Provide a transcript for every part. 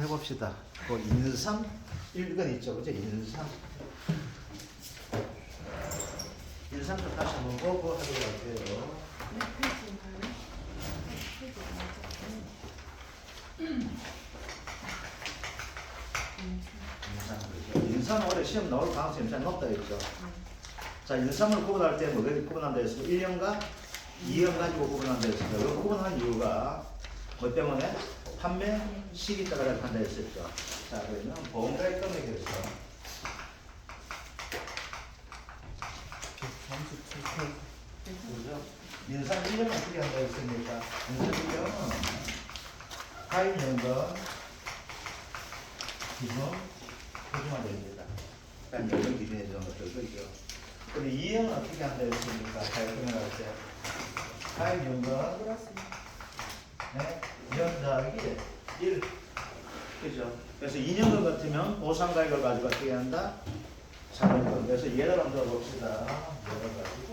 해봅시다. 그 인삼 1권 있죠, 그죠? 인삼 좀 다시 한번 보고 하도록 할게요. 인삼 그죠? 인삼은 올해 시험 나올 가능성이 굉장히 높다 했죠. 자, 인삼을 구분할 때 뭐 구분한다 했습니까? 1년과 2년 가지고 구분한다 했습니다. 그 구분한 이유가 뭐 때문에? 판매 시기 따라 한다 했었죠. 자, 그러면 보험가입 금액에서 137회. 그죠? 인상 1년 어떻게 한다 했습니까? 인상 1년은 가입연금 기준 표준화됩니다. 그러니까 연금 기준에 정한 것들 그죠? 근데 2년은 어떻게 한다 했습니까? 가입금액 할 때. 가입연금 네? 연자하기 1. 그죠? 그래서 2년간 같으면 보상가액을 가지고 어떻게 한다? 3년간. 그래서 예를 한번 들어봅시다. 예를 가지고.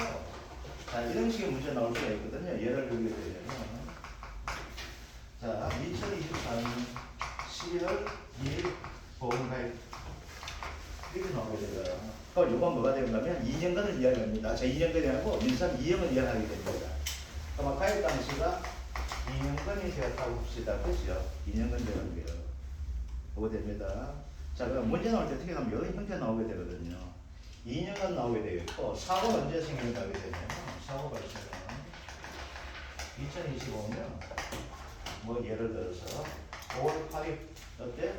자, 이런 식의 문제 나올 수가 있거든요. 예를 들게 되면. 자, 2024년 11월 2일 보험가액. 이렇게 나오게 되고요. 그럼 이건 뭐가 되는가면 2년간을 이야기합니다. 자, 2년간이 아니고 민산 2년을 이야기하게 됩니다. 그럼 가입 당시가 2년간이 되었다고 봅시다. 그죠? 2년간 되는 게요. 보고 됩니다. 자, 그럼 문제 나올 때 어떻게 하면 이런 형태가 나오게 되거든요. 2년간 나오게 되겠고, 사고가 언제 생겨나게 되냐면, 사고 발생은 2025년, 뭐 예를 들어서 5월 8일, 어때?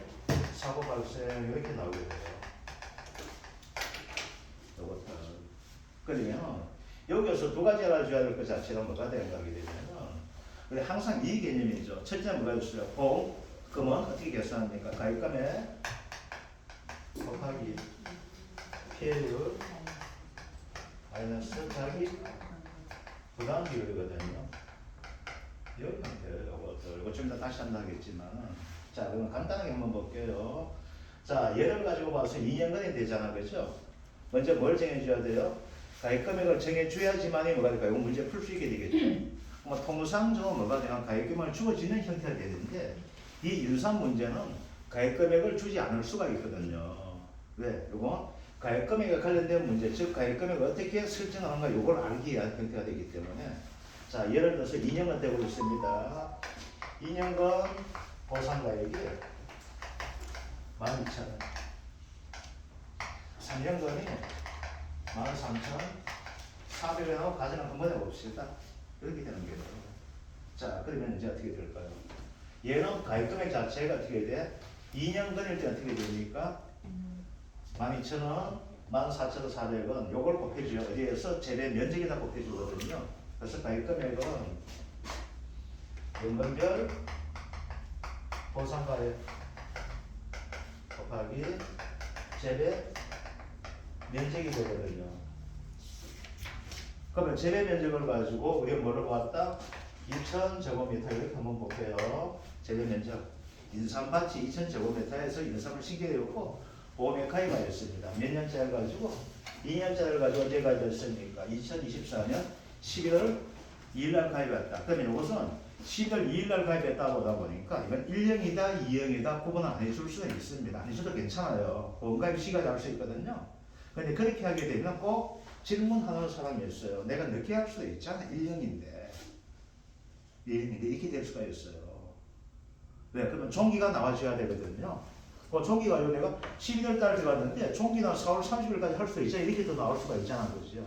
사고 발생 이렇게 나오게 돼요. 이것도. 그러면, 여기서 두 가지 알아줘야 될 것 자체가 뭐가 되는가 하게 되면, 근데 항상 이 개념이죠. 첫째 뭐가 있어요? 보험금은 어떻게 계산합니까? 가입금액 곱하기 피해율 마이너스 자기 부담 비율이거든요. 이런 형태예요. 이거 좀 이따 다시 한다겠지만, 자, 그럼 간단하게 한번 볼게요. 자, 예를 가지고 봐서 2년간이 되잖아, 그렇죠? 먼저 뭘 정해줘야 돼요? 가입금액을 정해줘야지만이 뭐가 될까요? 이거 문제 풀 수 있게 되겠죠. 통상적으로 뭐가 되면 가입금액을 주어지는 형태가 되는데, 이 인삼 문제는 가입금액을 주지 않을 수가 있거든요. 왜? 이거 가입금액에 관련된 문제, 즉 가입금액을 어떻게 설정하는가 이걸 알기 위한 형태가 되기 때문에, 자, 예를 들어서 2년간 되고 있습니다. 2년간 보상가액이 12,000원, 3년간이 13,400원하고 가정을 한번 해봅시다. 이렇게 되는 거예요. 자, 그러면 이제 어떻게 될까요? 얘는 가입금액 자체가 어떻게 돼? 2년간일 때 어떻게 됩니까? 12,000원, 14,400원 요걸 곱해줘요. 어디에서 재배 면적에다 곱해주거든요. 그래서 가입금액은 연금별 보상가액 곱하기 재배 면적이 되거든요. 그러면 재배 면적을 가지고 우리가 뭐를 보았다? 2,000제곱미터 이렇게 한번 볼게요. 재배 면적. 인삼밭이 2,000제곱미터에서 인삼을 심겨놓고 보험에 가입하였습니다. 몇 년짜리를 가지고? 2년짜리를 가지고 언제 가입했습니까? 2024년 11월 2일날 가입했다. 그러면 이것은 11월 2일날 가입했다 보다 보니까 이건 1년이다, 2년이다 구분 안 해줄 수는 있습니다. 안 해줘도 괜찮아요. 보험가입 시가 잘 수 있거든요. 근데 그렇게 하게 되면 꼭 질문하는 사람이 있어요. 내가 늦게 할 수도 있잖아. 1년인데. 1년인데 이렇게 될 수가 있어요. 네, 그러면 종기가 나와줘야 되거든요. 종기가 내가 12월 달에 들어갔는데 종기는 4월 30일까지 할 수 있잖아. 이렇게 도 나올 수가 있잖아. 그죠?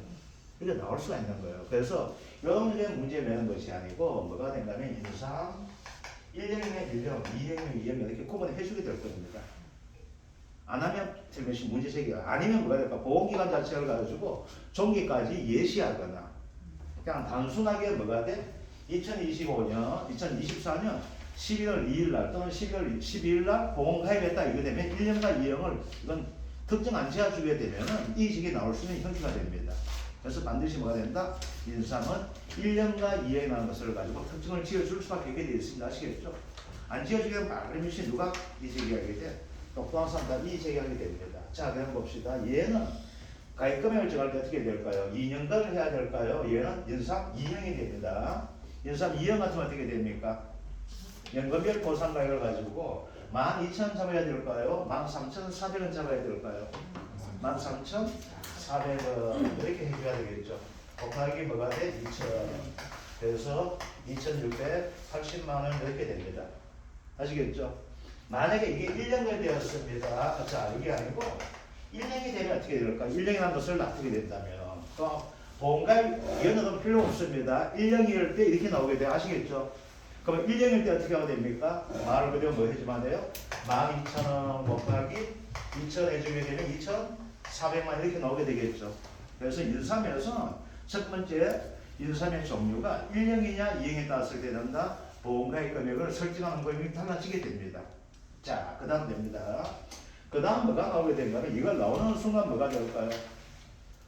이렇게 나올 수가 있는 거예요. 그래서 이런 문제 내는 것이 아니고 뭐가 된다면 인상 1년이면 1년, 2년이면 2년 이렇게 구분해 주게 될 겁니다. 안 하면 틀림없이 문제 제기가 아니면 뭐가 될까? 보험기간 자체를 가지고 종기까지 예시하거나 그냥 단순하게 뭐가 돼? 2025년, 2024년 11월 2일 날 또는 11월 12일 날 보험 가입했다 이거 되면 1년과 2년을 이건 특정 안 지어주게 되면은 이직이 나올 수 있는 형태가 됩니다. 그래서 반드시 뭐가 된다? 인삼은 1년과 2년이라는 것을 가지고 특징을 지어줄 수밖에 없게 되어 있습니다. 아시겠죠? 안 지어주게 말림시 누가 이직하게 돼? 똑똑한 사람 다 이직하게 됩니다. 자, 그럼 봅시다. 얘는 가입금액을 정할 때 어떻게 될까요? 2년간을 해야 될까요? 얘는 인삼 2년이 됩니다. 인삼 2년 같으면 어떻게 됩니까? 연금별 보상가액을 가지고 12,000 잡아야 될까요? 13,400원 잡아야 될까요? 13,400원 이렇게 해줘야 되겠죠. 곱하기 뭐가 돼? 2,000. 그래서 2,680만 원 이렇게 됩니다. 아시겠죠? 만약에 이게 1년이 되었습니다. 자, 이게 아니고 1년이 되면 어떻게 될까? 1년이라는 것을 납득이 된다면 또 보험가입 연어는 필요 없습니다. 1년일 때 이렇게 나오게 돼요. 아시겠죠? 그러면 1년일 때 어떻게 하면 됩니까? 말 그대로 뭐 해주면 돼요? 12,000원 곱하기 2,000 해주게 되면 2,400만 이렇게 나오게 되겠죠. 그래서 인삼에서 첫 번째 인삼의 종류가 1년이냐 2년에 따라서 된다. 보험가입 금액을 설정하는 거임이 달라지게 됩니다. 자, 그 다음 됩니다. 그 다음 뭐가 나오게 된가면 이걸 나오는 순간 뭐가 될까요?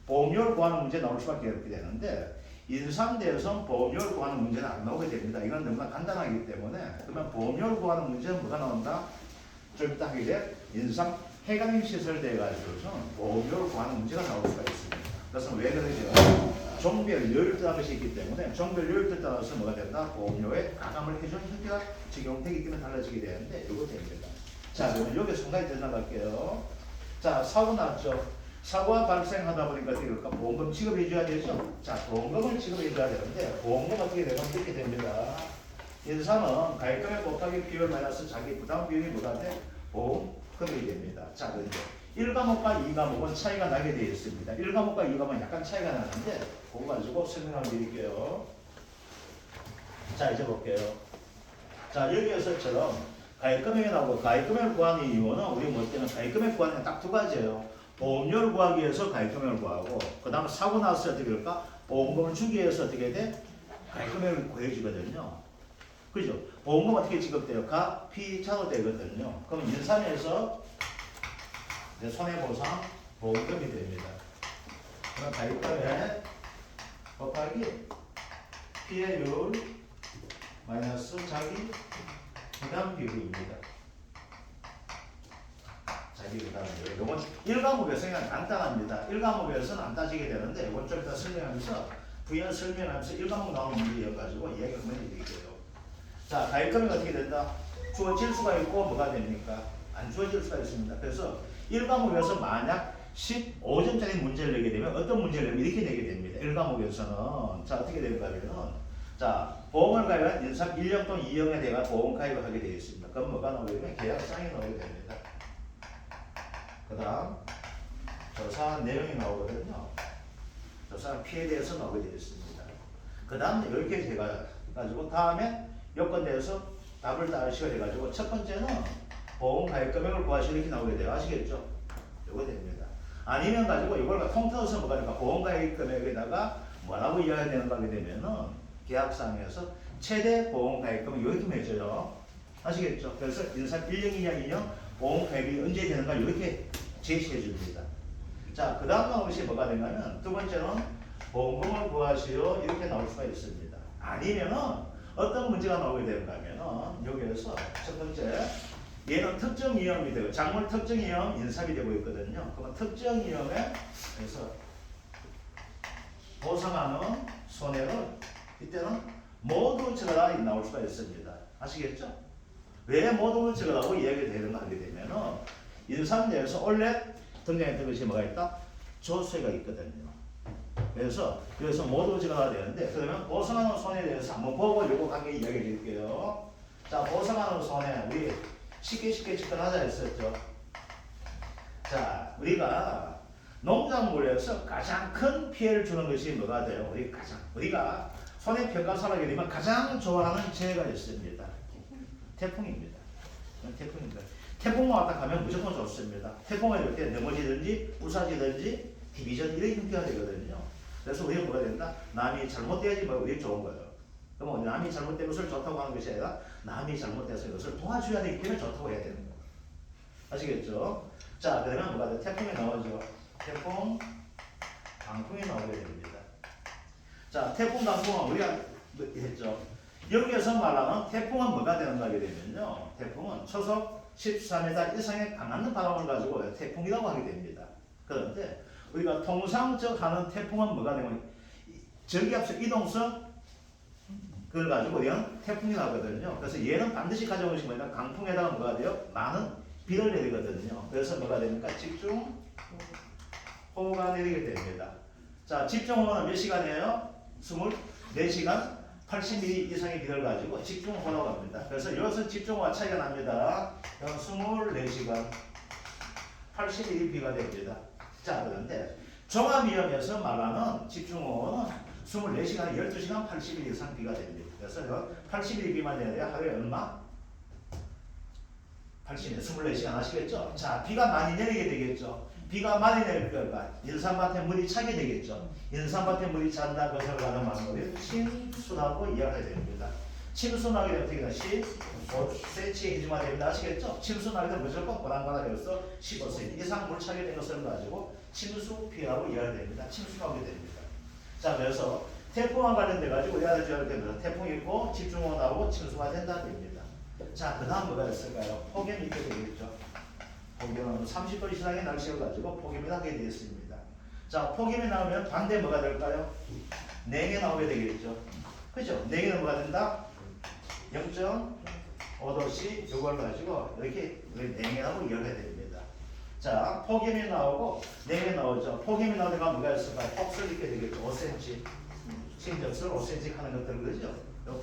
보험료를 구하는 문제 나올 수밖에 없게 되는데 인삼대에서는 보험료를 구하는 문제는 안 나오게 됩니다. 이건 너무나 간단하기 때문에 그러면 보험료를 구하는 문제는 뭐가 나온다? 좀 이따 하게 돼 인삼 해감임 시설대에 가지고서 보험료를 구하는 문제가 나올 수가 있습니다. 그것은 왜 그러죠? 종별 요율 따른 것이 있기 때문에 종별 요율에 따라서 뭐가 된다? 보험료에 가감을 해주는 형태가 적용되기 때문에 달라지게 되는데 이거 됩니다. 자, 그러면 여기서 한 가지 더 나갈게요. 자, 사고 났죠. 사고가 발생하다 보니까 어떻게 될까? 보험금 지급해줘야 되죠. 자, 보험금을 지급해줘야 되는데 보험금 어떻게 되면 이렇게 됩니다. 인삼은 가입금액 곱하기 비율 마이너스 자기 부담 비율이 뭐가 돼? 보험금이 됩니다. 자, 그런데 1과목과 2과목은 차이가 나게 되어 있습니다. 1과목과 2과목은 약간 차이가 나는데 그거 가지고 설명을 드릴게요. 자, 이제 볼게요. 자, 여기에서처럼 가입금액이 나오고 가입금액을 구하는 이유는 우리 뭐 때는 가입금액 구하는 게 딱 두 가지예요. 보험료를 구하기 위해서 가입금액을 구하고 그 다음에 사고 났을 때 어떻게 될까? 보험금을 주기 위해서 어떻게 돼? 가입금액을 구해주거든요. 그죠? 보험금 어떻게 지급돼요? 가, 피, 차로 되거든요. 그럼 인삼에서 손해보상 보험금이 됩니다. 그럼 가입금액 곱하기 피해율 마이너스 자기 부담 비율입니다. 자기 부담 비율. 이건 1과목에서 그냥 간단합니다. 1과목에서는 안 따지게 되는데 이건 좀 이따 설명하면서 부연 설명하면서 1과목 나오는 문제여가지고 이야기를 한번 해드릴게요. 자, 가입금액이 어떻게 된다? 주어질 수가 있고 뭐가 됩니까? 안 주어질 수가 있습니다. 그래서 1과목에서 만약 15점짜리 문제를 내게 되면 어떤 문제를 내면 이렇게 내게 됩니다. 1과목에서는 자, 어떻게 되는가 하면 자, 보험을 가입한 인삼 1년 또는 2년에 대한 보험 가입을 하게 되어 있습니다. 그럼 뭐가 나오게 되면 계약상이 나오게 됩니다. 그 다음 조사한 내용이 나오거든요. 조사한 피해에 대해서 나오게 되어 있습니다. 그 다음 이렇게 해가지고 다음에 요건 내에서 답을 따르시게 돼가지고 첫 번째는 보험 가입 금액을 구하시고 이렇게 나오게 돼요. 아시겠죠? 요거 됩니다. 아니면 가지고 이걸 통틀어서 뭐가 될까? 보험 가입 금액에다가 뭐라고 이야기해야 되는가 하게 되면은 계약상에서 최대 보험 가입 금액 이렇게 맺어요. 아시겠죠? 그래서 인삼 1년이냐 2년 보험 가입이 언제 되는가 이렇게 제시해 줍니다. 자, 그 다음 나오는 것이 뭐가 되냐면 두 번째는 보험금을 구하시오 이렇게 나올 수가 있습니다. 아니면은 어떤 문제가 나오게 되는가 하면은 여기에서 첫 번째 얘는 특정 위험이 되고 작물 특정 위험 인삼이 되고 있거든요. 그러면 특정 위험에 그래서 보상하는 손해를 이때는 모두 적어라 나올 수가 있습니다. 아시겠죠? 왜 모두 적어라고 이야기가 되는가 하게 되면은 인삼 내에서 원래 등장했던 것이 뭐가 있다? 조세가 있거든요. 그래서 여기서 모두 적어야 되는데 그러면 보상하는 손해에 대해서 한번 보고 요거 관계 이야기해 드릴게요. 자, 보상하는 손해 우리 쉽게 접근하자 했었죠. 자, 우리가 농작물에서 가장 큰 피해를 주는 것이 뭐가 돼요? 우리가 손해평가사를 하게 되면 가장 좋아하는 재해가 있습니다. 태풍입니다. 태풍입니다. 태풍만 왔다 가면 무조건 좋습니다. 태풍이 이렇게 넘어지든지 부사지든지 디비전 이런 형태가 되거든요. 그래서 우리가 뭐가 된다? 남이 잘못돼야지 뭐 우리 좋은 거예요. 그러면 남이 잘못된 것을 좋다고 하는 것이 아니라 남이 잘못돼서 이것을 도와줘야 되기 때문에 좋다고 해야 되는 거예요. 아시겠죠? 자, 그러면 뭐가 돼? 태풍이 나오죠. 태풍, 강풍이 나오게 됩니다. 자, 태풍, 강풍은 우리가 했죠. 여기에서 말하는 태풍은 뭐가 되는가 하게 되면요. 태풍은 초속 14m 이상의 강한 바람을 가지고 태풍이라고 하게 됩니다. 그런데 우리가 통상적 하는 태풍은 뭐가 되면 저기압수 이동성 그 그걸 가지고 우리는 태풍이 나거든요. 그래서 얘는 반드시 가져오신 뭐냐 강풍에다가 뭐가 돼요? 많은 비를 내리거든요. 그래서 뭐가 됩니까? 집중호우가 내리게 됩니다. 자, 집중호우는 몇 시간이에요? 24시간 80mm 이상의 비를 가지고 집중호우라고 합니다. 그래서 여기서 집중호우가 차이가 납니다. 24시간 80mm 비가 됩니다. 자, 그런데 종합위험에서 말하는 집중호우는 24시간, 12시간 80mm 이상 비가 됩니다. 그래서 80mm 비만 내려야 하루에 얼마? 80mm, 24시간 아시겠죠? 자, 비가 많이 내리게 되겠죠? 비가 많이 내리니까 인삼밭에 물이 차게 되겠죠? 인삼밭에 물이 찬다 것을 가정하는 거예요. 침수라고 이야기해야 됩니다. 침수나게 되면 어떻게 되나? 15cm 이지만 됩니다. 아시겠죠? 침수나게 되면 무조건 바닥바닥에서 15cm 이상 물 차게 된 것을 가지고 침수 피해라고 이야기해야 됩니다. 침수나게 됩니다. 자, 그래서 태풍과 관련돼 가지고 우리가 이렇게 됩니다. 태풍이 있고 집중호우 나오고 침수가 된다 됩니다. 자, 그 다음 뭐가 있을까요? 폭염이 있게 되겠죠. 폭염은 30도 이상의 날씨를 가지고 폭염이 나게 되었습니다. 자, 폭염이 나오면 반대 뭐가 될까요? 냉해 나오게 되겠죠. 그죠? 냉해는 뭐가 된다? 0.5도씨 이걸 가지고 이렇게 냉해라고 이야기해야 됩니다. 자, 폭염이 나오고 냉해 나오죠. 폭염이 나오다가 뭐가 있을까요? 폭설 있게 되겠죠. 5cm. 신적설 5cm 하는 것들 그죠?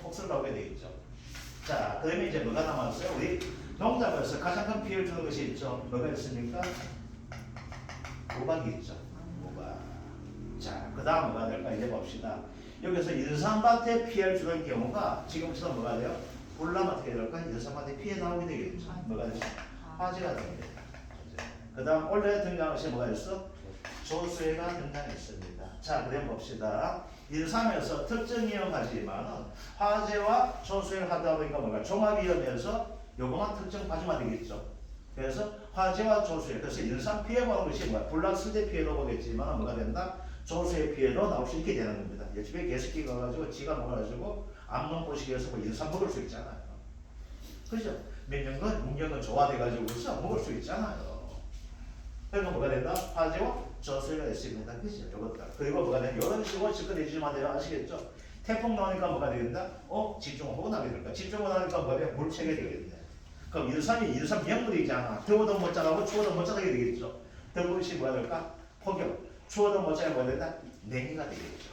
폭설 나오게 되겠죠. 자, 그러면 이제 뭐가 남았어요? 우리 농작에서 가장 큰 피해를 주는 것이 있죠. 뭐가 있습니까? 우박이 있죠. 우박. 자, 그 다음 뭐가 될까? 이제 봅시다. 여기서 인삼밭에 피해를 주는 경우가 지금처럼 뭐가 돼요? 불나면 어떻게 될까? 인삼밭에 피해 나오게 되겠죠. 뭐가 되죠? 화재가 됩니다. 그 다음 올해 등장한 것이 뭐가 있어? 조수해가 등장했습니다. 자, 그럼 봅시다. 인삼에서 특정 위험하지만 화재와 조수해를 하다 보니까 뭐가 종합위험에서 요거만 특정 가지면 되겠죠. 그래서 화재와 조수해. 그래서 인삼 피해 보는 것이 뭐야? 불락수대 피해도 보겠지만 뭐가 된다? 조수해 피해도 나올 수 있게 되는 겁니다. 집에 개새끼 가가지고 지가 먹어가지고 암놈 보시기에서 뭐 인삼 먹을 수 있잖아요. 그죠? 몇 년간 6년간 조화돼가지고 그래서 먹을 수 있잖아요. 그러면 뭐가 된다? 화재와 조수해가 있습니다. 그죠? 요것들. 그리고 뭐가 된다? 이런 식으로 접근해주시면 돼요. 아시겠죠? 태풍 나오니까 뭐가 되겠다? 집중호우 나게 될까? 집중호우 나니까 뭐가 돼? 물체게 되겠네. 그럼 인삼 명물이잖아. 더워도 못 자라고 추워도 못 자라게 되겠죠. 더운 것이 뭐가 될까? 폭염. 추워도 못 자게 뭐가 된다? 냉해가 되겠죠.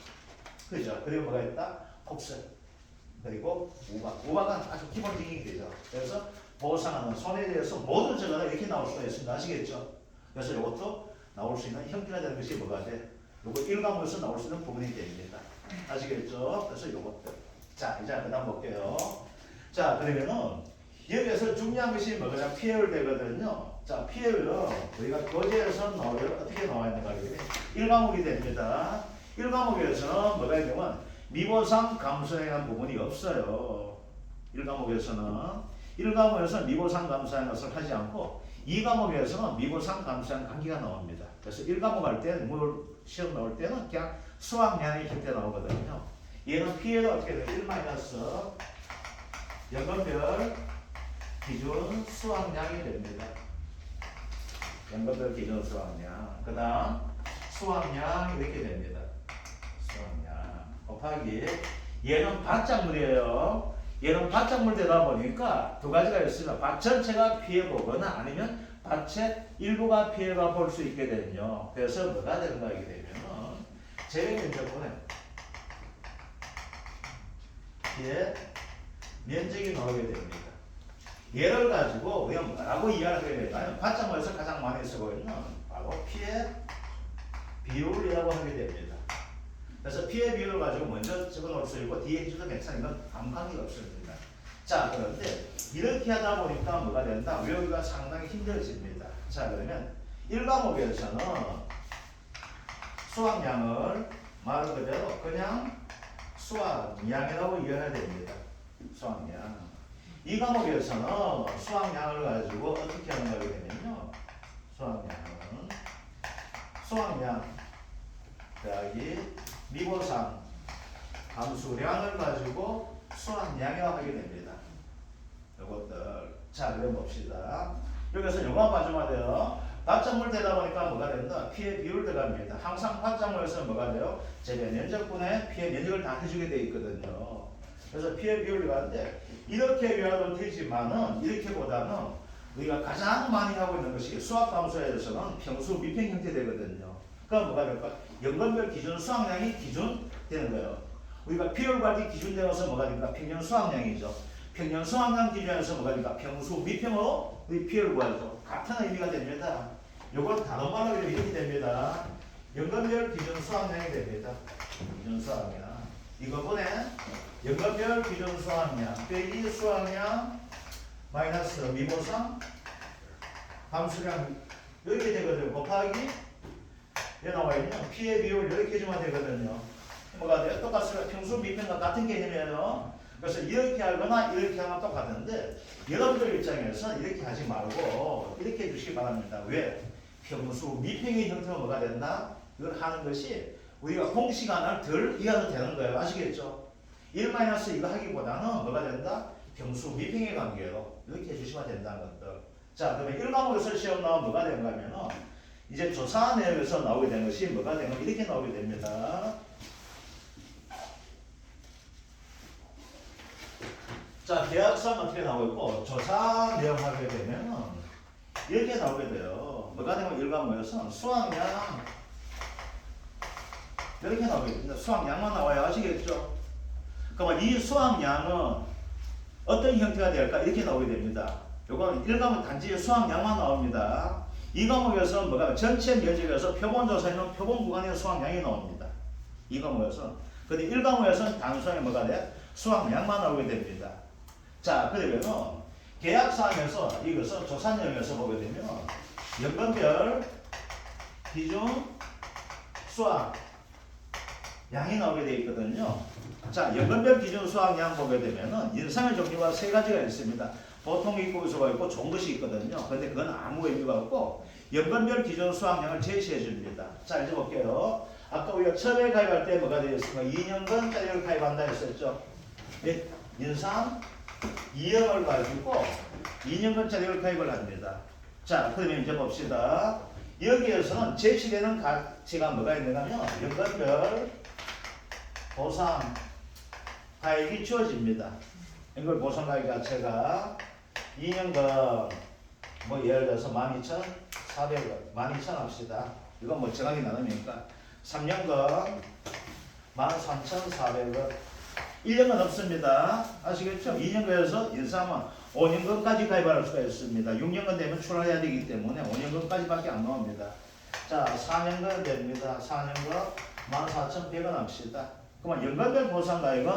그죠? 그리고 뭐가 있다? 폭설. 그리고 우박. 우박은 아주 기본적인 게 되죠. 그래서 보상하는 손에 대해서 모든 저거가 이렇게 나올 수가 있습니다. 아시겠죠? 그래서 이것도 나올 수 있는 형태가 되는 것이 뭐가 돼? 요거 일과목에서 나올 수 있는 부분이 됩니다. 아시겠죠? 그래서 요것들. 자, 이제 그 다음 볼게요. 자, 그러면은 여기에서 중요한 것이 뭐냐? 피해율 되거든요. 자, 피해율은 우리가 거제에서 나오면 어떻게 나와 있는가 하면 1과목이 됩니다. 1과목에서는 뭐가 있냐면 미보상 감소행한 부분이 없어요. 1과목에서는 미보상 감소한 것을 하지 않고 2과목에서는 미보상 감소한 관계가 나옵니다. 그래서 1과목 할 때는 시험 나올 때는 그냥 수학량의 형태 나오거든요. 얘는 피해도 어떻게 돼요? 1- 연금별 기준 수학량이 됩니다. 연금별 기준 수학량. 그 다음 수학량 이렇게 됩니다. 수학량 곱하기 얘는 밭작물이에요. 얘는 밭작물 되다 보니까 두 가지가 있으면 밭 전체가 피해 보거나 아니면 밭의 일부가 피해가 볼 수 있게 되면요. 그래서 뭐가 되는가 하게 되면은 재배면적분에 피해 면적이 나오게 됩니다. 얘를 가지고 우리가 뭐라고 이해하게 될까요? 밭작물에서 가장 많이 쓰고 있는 바로 피해 비율이라고 하게 됩니다. 그래서 피해 비율을 가지고 먼저 적어놓을 수 있고 뒤에 해줘도 괜찮은 건 아무 관계가 없습니다. 자, 그런데 이렇게 하다 보니까 뭐가 된다? 외우기가 상당히 힘들어집니다. 자, 그러면 1과목에서는 수학량을 말 그대로 그냥 수학량이라고 이해해야 됩니다. 수학량. 2과목에서는 수학량을 가지고 어떻게 하는 거게 되면요. 수학량 더하기 미보상 함수량을 가지고 수학량이라고 하게 됩니다. 이것들. 자, 그럼 봅시다. 여기서 요거 봐주면 돼요. 밭작물 되다 보니까 뭐가 된다? 피해 비율 들어갑니다. 항상 밭작물에서는 뭐가 돼요? 재배 면적분의 피해 면적을 다 해주게 돼 있거든요. 그래서 P의 비율이 가는데 이렇게 비교하면 되지만은 이렇게보다는 우리가 가장 많이 하고 있는 것이 수학함수에서는 평수 미평 형태 되거든요. 그럼 뭐가 될까? 연건별 기준 수학량이 기준 되는 거예요. 우리가 비율 관리 기준 되어서 뭐가 됩니까? 평년 수학량이죠. 평년 수학량 기준에서 뭐가 됩니까? 평수 미평으로 우리 비율 구하죠. 같은 의미가 됩니다. 요걸 단어말로 이렇게 됩니다. 연건별 기준 수학량이 됩니다. 기준 수학량. 이거분에 연건별 기준 수학량 빼기 수학량 마이너스 미보상 함수량 이렇게 되거든요. 곱하기 여기 나와 있는 P의 비율 이렇게 해주면 되거든요. 뭐가 돼요? 똑같습니다. 평수 미평과 같은 개념이에요. 그래서 이렇게 하거나 이렇게 하면 똑같은데 여러분들 입장에서는 이렇게 하지 말고 이렇게 해주시기 바랍니다. 왜? 평수 미평의 형태가 뭐가 된다? 이걸 하는 것이 우리가 공식 하나를 덜 이해도 되는 거예요. 아시겠죠? 1 이거 하기보다는 뭐가 된다? 평수 미평의 관계로 이렇게 해주시면 된다는 것들. 자, 그러면 1과목에서 시험 나오면 뭐가 되는가 하면은 이제 조사 내용에서 나오게 된 것이 뭐가 되는 거 이렇게 나오게 됩니다. 자, 계약서는 어떻게 나오고 조사 내용 하게 되면은 이렇게 나오게 돼요. 뭐가 되면 1과목에서는 수학량 이렇게 나오게 됩니다. 수학량만 나와야 아시겠죠? 그러면 이 수학량은 어떤 형태가 될까? 이렇게 나오게 됩니다. 요거는 1과목 단지 수학량만 나옵니다. 2과목에서는 뭐가 전체 면적에서 표본조사에는 표본 구간의 수학량이 나옵니다. 2과목에서는. 근데 1과목에서는 단순하게 뭐가 돼? 수학량만 나오게 됩니다. 자, 그러면은 계약사항에서 이것은 조사 내용에서 보게 되면 연건별 기준 수학 양이 나오게 되어 있거든요. 자, 연건별 기준 수학량 보게 되면은 인상의 종류가 세 가지가 있습니다. 보통 있고 수가 있고 좋은 것이 있거든요. 근데 그건 아무 의미가 없고 연건별 기준 수학량을 제시해 줍니다. 자, 이제 볼게요. 아까 우리가 처음에 가입할 때 뭐가 되었습니까? 2년간짜리를 가입한다 했었죠. 예, 인상 2년을 가지고 2년간짜리를 가입을 합니다. 자, 그러면 이제 봅시다. 여기에서는 제시되는 가치가 뭐가 있는가 하면 연건별 보상 가액이 주어집니다. 이걸 보상 가액 자체가 2년간 뭐 예를 들어서 12,400원, 12,000 합시다. 이건 뭐 정확히 나누니까 3년간 13,400원. 1년간 없습니다. 아시겠죠? 2년간에서 인사하면 5년간까지 가입할 수가 있습니다. 6년간 되면 출하해야 되기 때문에 5년간까지밖에 안 나옵니다. 자, 4년간 됩니다. 4년간 14,100원 합시다. 그러면 연간별 보상가액은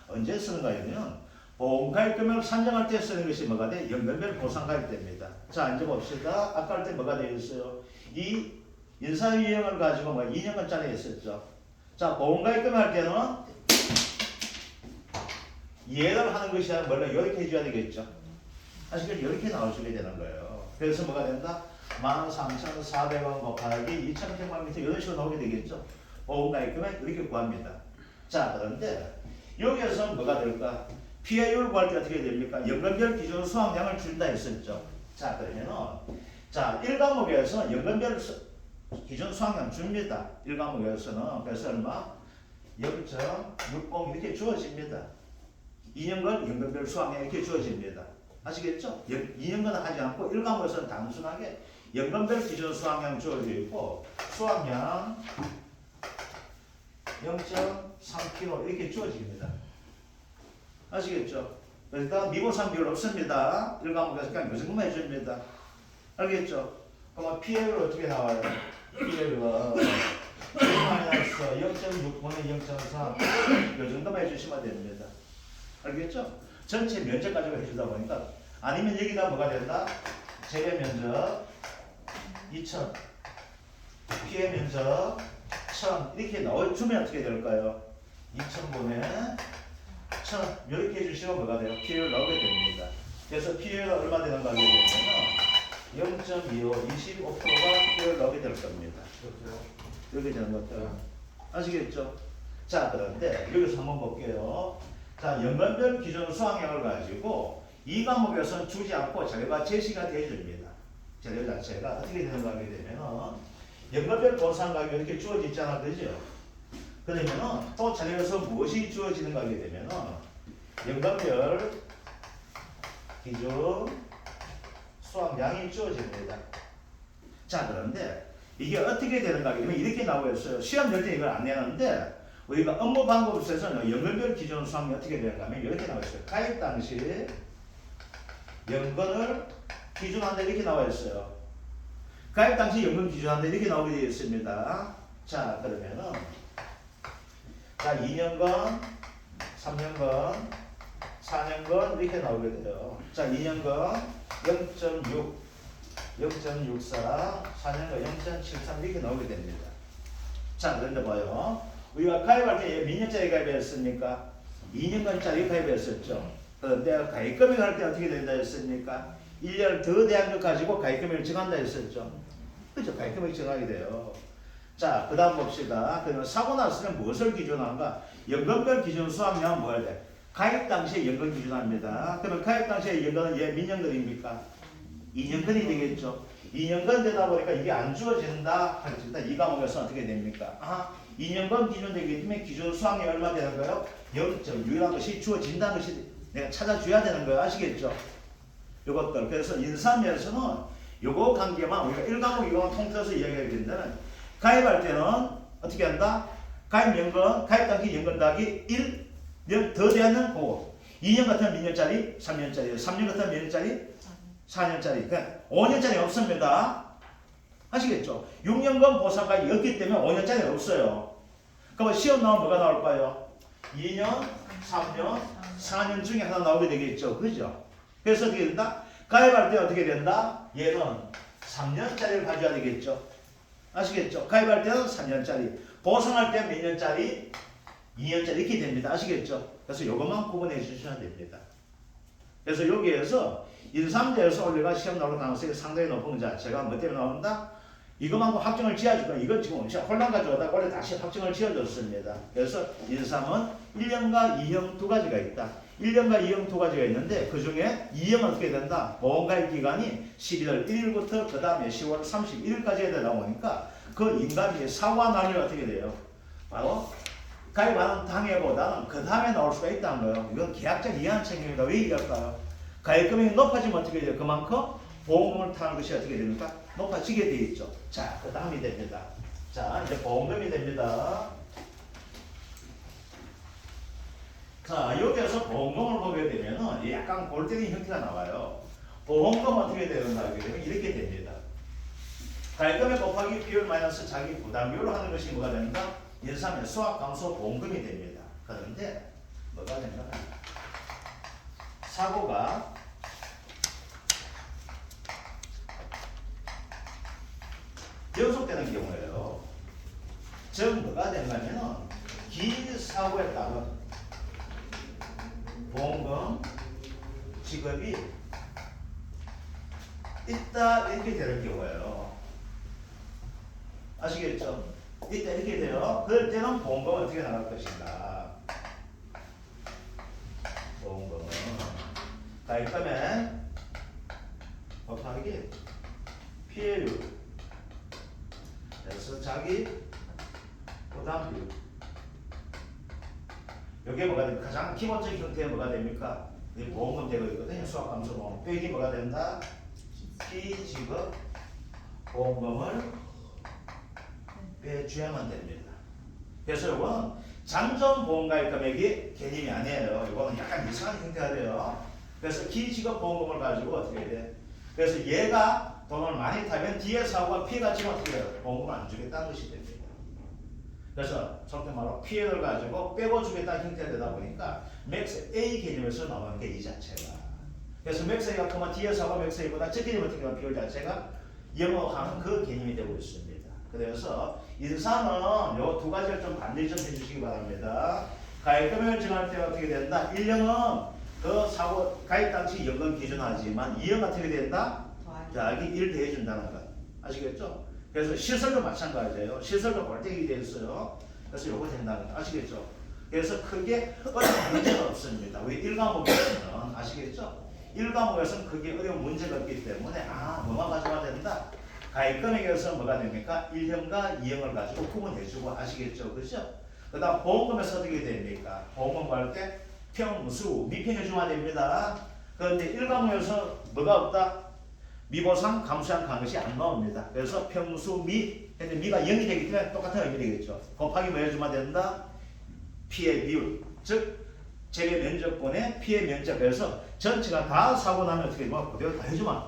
언제 쓰는 가액이면 보험가입 금액을 산정할 때 쓰는 것이 뭐가 돼? 연간별 보상가입 됩니다. 자, 이제 봅시다. 아까 할 때 뭐가 되어 있어요? 이 인사유형을 가지고 뭐 2년간짜리 했었죠. 자, 보험가입 금액 할 때는 이해를 하는 것이 아니라 원래 이렇게 해줘야 되겠죠. 사실 이렇게 나와주게 되는 거예요. 그래서 뭐가 된다? 13,400원 곱하기 2,100만 이런 식으로 나오게 되겠죠. 보험가입 금액 이렇게 구합니다. 자, 그런데 여기에서 뭐가 될까? 피해율 구할 때 어떻게 됩니까? 연간별 기준 수학량을 준다 했었죠. 자, 그러면은 자, 1과목에서 연간별 기준 수학량 줍니다. 1과목에서는 그래서 얼마? 0.60 이렇게 주어집니다. 2년간 연간별 수학량 이렇게 주어집니다. 아시겠죠? 2년간은 하지 않고 1과목에서는 단순하게 연간별 기준 수학량 주어져 있고 수학량 0.3kg 이렇게 주어집니다. 아시겠죠? 그러니까 미보상 비율 없습니다. 1과목에서 그냥 이 정도만 해줍니다. 알겠죠? 그러면 피해율 어떻게 나와요? 피해율은 0.6분의 0.3 이 정도만 해주시면 됩니다. 알겠죠? 전체 면적 가지고 해주다 보니까 아니면 여기다 뭐가 된다? 재배 면적 2,000 피해 면적 1,000 이렇게 넣어주면 어떻게 될까요? 2,000분의 1,000 이렇게 해주시면 뭐가 돼요? 피해율 나오게 됩니다. 그래서 피해율 얼마 되는가 하게 되면 0.25, 25%가 피해율 나오게 될 겁니다. 이렇게 되는 것들 아시겠죠? 자, 그런데 여기서 한번 볼게요. 자, 연간별 기준 수학량을 가지고 이 과목에서는 주지 않고 자료가 제시가 되어줍니다. 자료 자체가 어떻게 되는가 하게 되면은 연간별 보상 가격이 이렇게 주어져 있잖아, 그죠? 그러면은 또 자료에서 무엇이 주어지는가 하게 되면은 연간별 기준 수확량이 주어집니다. 자, 그런데 이게 어떻게 되는가 하면 이렇게 나와 있어요. 시험 낼 때 이걸 안 내는데 우리가 업무 방법에서는 연간별 기준 수확량이 어떻게 되는가 하면 이렇게 나와 있어요. 가입 당시 연건을 기준한다 이렇게 나와 있어요. 가입 당시 연금 기준한다 이렇게 나오게 되어 있습니다. 자, 그러면은 자 2년건, 3년건, 4년건 이렇게 나오게 돼요. 자 2년건 0.6, 0.64, 4년건 0.73 이렇게 나오게 됩니다. 자, 그런데 봐요. 우리가 가입할 때 몇 년짜리 가입했습니까? 2년간짜리 가입했었죠. 그런데 가입금액 할 때 어떻게 된다 했습니까? 1년을 더 대한 것 가지고 가입금액을 정한다 했었죠. 그죠? 가입금액 정하게 돼요. 자, 그 다음 봅시다. 그러면 사고 났으면 무엇을 기준한가? 연금별 기준 수확량은 뭐 해야 돼? 가입 당시에 연금 기준합니다. 그러면 가입 당시에 연금은 얘 몇 년근입니까? 2년근이 되겠죠. 2년근 되다 보니까 이게 안 주어진다 하겠습니다. 이 과목에서 어떻게 됩니까? 2년근 기준 되기 때문에 기준 수확량이 얼마 되는 거예요? 0.6이라는 것이 주어진다는 것이 내가 찾아줘야 되는 거예요. 아시겠죠? 요것들. 그래서 인사면에서는 요거 관계만 우리가 1과목, 2과목 통틀어서 이야기하게 된다는 가입할 때는 어떻게 한다? 가입 연금, 가입 당시 연금 더하기 1년 더 되는 그거. 2년 같으면 몇 년짜리? 3년짜리. 3년 같으면 몇 년짜리? 4년짜리. 그러니까 5년짜리 없습니다. 아시겠죠? 6년간 보상까지 없기 때문에 5년짜리 없어요. 그러면 시험 나오면 뭐가 나올까요? 2년, 3년, 4년 중에 하나 나오게 되겠죠. 그죠? 그래서 어떻게 된다? 가입할 때 어떻게 된다? 얘는 3년짜리를 가져야 되겠죠. 아시겠죠? 가입할 때는 3년짜리, 보상할 때 몇 년짜리? 2년짜리 이렇게 됩니다. 아시겠죠? 그래서 이것만 구분해 주셔야 됩니다. 그래서 여기에서 인삼제에서 올려가 시험 나올 가능성이 상당히 높은 것 자체가 뭐 때문에 나온다? 이것만 확정을 지어주고 이건 지금 엄청 혼란 가져오다가 원래 다시 확정을 지어줬습니다. 그래서 인삼은 1년과 2형 두 가지가 있다. 1년과 2형 두 가지가 있는데 그 중에 2형은 어떻게 된다? 보험가입 기간이 11월 1일부터 그 다음에 10월 31일까지 되다 보니까 그 인감이 사고가 나면 어떻게 돼요? 바로 가입하는 당해보다는 그 다음에 나올 수가 있다는 거예요. 이건 계약적 이해한 책임입니다. 왜 이럴까요? 가입금액이 높아지면 어떻게 돼요? 그만큼 보험금을 타는 것이 어떻게 됩니까? 높아지게 되어 있죠. 자, 그 다음이 됩니다. 자, 이제 보험금이 됩니다. 자, 여기에서 보험금을 보게 되면은 약간 골 때리는 형태가 나와요. 보험금 어떻게 되는가 하게 되면 이렇게 됩니다. 가입금액 곱하기 비율 마이너스 자기 부담 비율로 하는 것이 뭐가 됩니까? 인삼의 수학 감소 보험금이 됩니다. 그런데 뭐가 된가? 사고가 연속되는 경우에요. 즉 뭐가 되냐면은 기사고에 따른 보험금 지급이 있다 이렇게 되는 경우에요. 아시겠죠? 이때 이렇게 돼요. 그럴 때는 보험금은 어떻게 나갈 것인가? 보험금은 가입금액 곱하기 피해율 그래서 자기 부담비율 이게 뭐가 됩니까? 가장 기본적인 형태가 뭐가 됩니까? 보험금 제거이거든요. 수학감소보험. 이게 뭐가 된다? 피지급 보험금을 빼줘야만 됩니다. 그래서 이거는 잠정 보험가입 금액이 개념이 아니에요. 이거는 약간 이상한 형태가 돼요. 그래서 기지급 보험금을 가지고 어떻게 해야 돼? 그래서 얘가 돈을 많이 타면 뒤에 사고가 피해가 지면 어떻게 해요? 보험금을 안 주겠다는 것이 됩니다. 그래서 속된 말로 피해를 가지고 빼고 주겠다는 형태가 되다 보니까 맥스 A 개념에서 나오는 게 이 자체가. 그래서 맥스 A가 크면 뒤에 사고가 맥스 A보다 적게 되면 어떻게 하면 비율 자체가 영어하는 그 개념이 되고 있습니다. 그래서 인삼은 요 두 가지를 좀 반드시 좀 해주시기 바랍니다. 가입금액을 정할 때 어떻게 된다? 1년은 그 사고 가입 당시 연금 기준하지만 2년 어떻게 된다? 더하기 1 더해준다는 것. 아시겠죠? 그래서 시설도 마찬가지예요. 시설도 골때리게 되어 있어요. 그래서 요거 된다는 거 아시겠죠? 그래서 크게 어려운 문제가 없습니다. 우리 1과목에서는 아시겠죠? 1과목에서는 크게 어려운 문제가 없기 때문에 뭐만 가져와야 된다? 가입금액에서 뭐가 됩니까? 1형과 2형을 가지고 구분해주고 아시겠죠? 그죠? 그 다음 보험금에서 어떻게 됩니까? 보험금 구할 때 평수 미평해주면 됩니다. 그런데 1과목에서 뭐가 없다? 미보상 감수한 강것이 안 나옵니다. 그래서 평수 미, 근데 미가 0이 되기 때문에 똑같은 의미 되겠죠. 곱하기 뭐 해주면 된다? 피의 비율, 즉 재배 면적분의 피의 면적. 그래서 전체가 다 사고 나면 어떻게 되면 그대로 다 해주면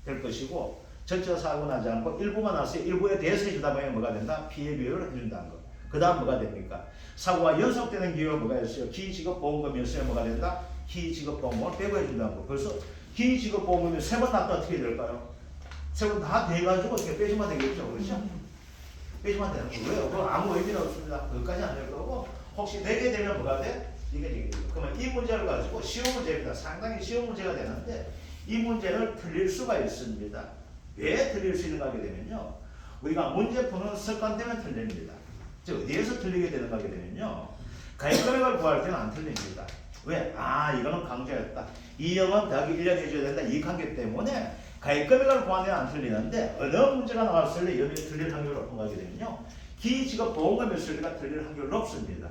될 것이고, 전체가 사고 나지 않고 일부만 나서 일부에 대해서 해주다 보면 뭐가 된다? 피의 비율을 해준다는 거. 그 다음 뭐가 됩니까? 사고가 연속되는 기회가 뭐가 있어요? 기지급보험금이었어요. 뭐가 된다? 기지급보험금을 빼고 해준다는 거. 그래서 기지급보험금이 3번 났다 어떻게 될까요? 3번 다 돼가지고 어떻게 빼주면 되겠죠. 그렇죠? 빼주면 되는 거고요. 그거 아무 의미는 없습니다. 그것까지 안 될 거고, 혹시 4개 되면 뭐가 돼? 이게 되겠죠. 그러면 이 문제를 가지고 쉬운 문제입니다. 상당히 쉬운 문제가 되는데 이 문제를 틀릴 수가 있습니다. 왜 틀릴 수 있는가 하게 되면요, 우리가 문제 푸는 습관 때문에 틀립니다. 즉 어디에서 틀리게 되는가 하게 되면요, 가액금액을 구할 때는 안 틀립니다. 왜? 아, 이거는 강조였다. 이 형은 더하기 1년 해줘야 된다. 이 관계 때문에 가액금액을 구하는 데는 안 틀리는데, 어느 문제가 나왔을 때 여기에 틀릴 확률이 높은 하게 되면요, 기지급보험금이었을 때가 틀릴 확률이 높습니다.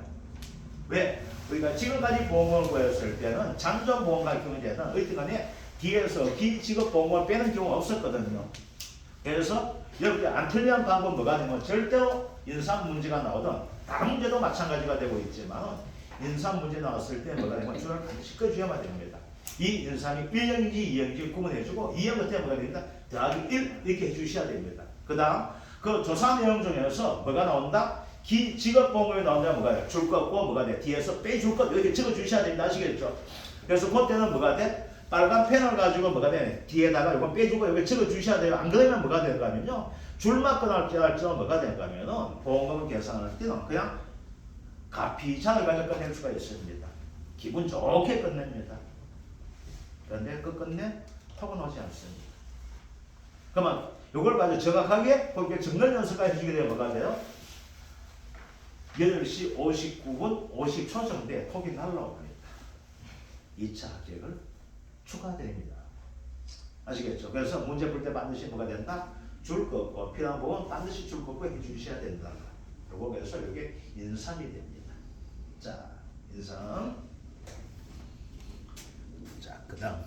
왜? 우리가 지금까지 보험을 구했을 때는 잠정보험 같은 문제는 어쨌든간에 뒤에서 기지급보험을 빼는 경우가 없었거든요. 그래서 여기 안 틀리는 방법 뭐가 되면 절대로 인상 문제가 나오든 다른 문제도 마찬가지가 되고 있지만, 인상 문제 나왔을 때 뭐가 되면 줄을 반드시 꺼줘야만 됩니다. 이 인상이 1형인지 2형인지 구분해주고, 2형 어떻게 뭐가 됩니다? 더하기 1 이렇게 해주셔야 됩니다. 그 다음 그 조사 내용 중에서 뭐가 나온다? 기지급보험금이 나온다면 뭐가 돼? 줄 거 없고 뭐가 돼? 뒤에서 빼줄 것 이렇게 적어주셔야 됩니다. 아시겠죠? 그래서 그때는 뭐가 돼? 빨간 펜을 가지고 뭐가 돼? 뒤에다가 이거 빼주고 이거 적어주셔야 돼요. 안 그러면 뭐가 될까 하면요, 줄만 끊을지는 뭐가 될까 하면은 보험금을 계산할 때는 그냥 가피장을 가지고 끝낼 수가 있습니다. 기분 좋게 끝냅니다. 그런데 그 끝내 톡은 오지 않습니다. 그러면 이걸 가지고 정확하게 그렇게 정렬 연습까지 해주게 되면 뭐가 돼요? 8시 59분 50초 정도에 톡이 날라옵니다. 2차 합격을 축하드립니다. 아시겠죠? 그래서 문제 풀 때 반드시 뭐가 된다? 줄 거 없고 필요한 부분 반드시 줄 거 없고 해주셔야 된다. 요거 그래서 이게 인삼이 됩니다. 자, 인삼. 자, 그 다음